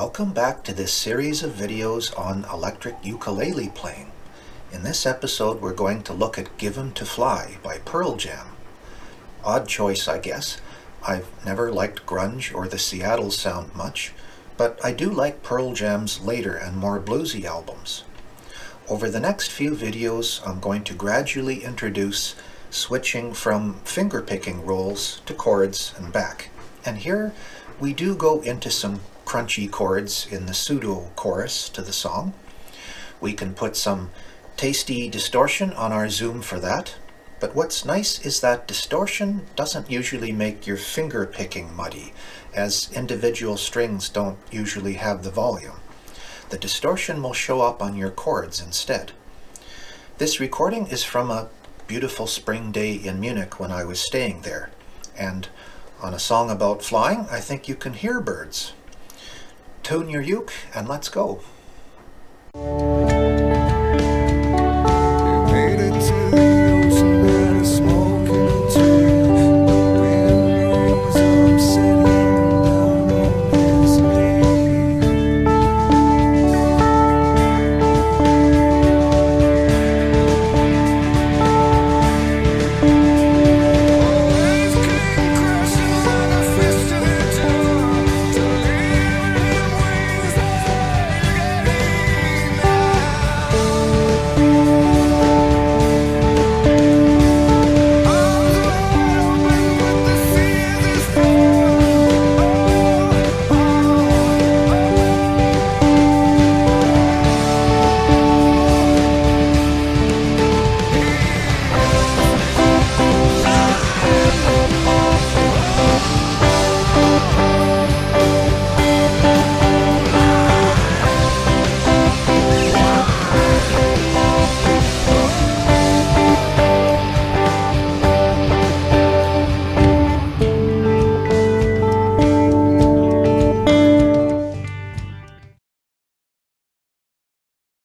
Welcome back to this series of videos on electric ukulele playing. In this episode we're going to look at Given to Fly by Pearl Jam. Odd choice, I guess. I've never liked grunge or the Seattle sound much, but I do like Pearl Jam's later and more bluesy albums. Over the next few videos I'm going to gradually introduce switching from finger-picking rolls to chords and back. And here we do go into some crunchy chords in the pseudo chorus to the song. We can put some tasty distortion on our zoom for that, but what's nice is that distortion doesn't usually make your finger picking muddy, as individual strings don't usually have the volume. The distortion will show up on your chords instead. This recording is from a beautiful spring day in Munich when I was staying there, and on a song about flying, I think you can hear birds. Tune your uke and let's go.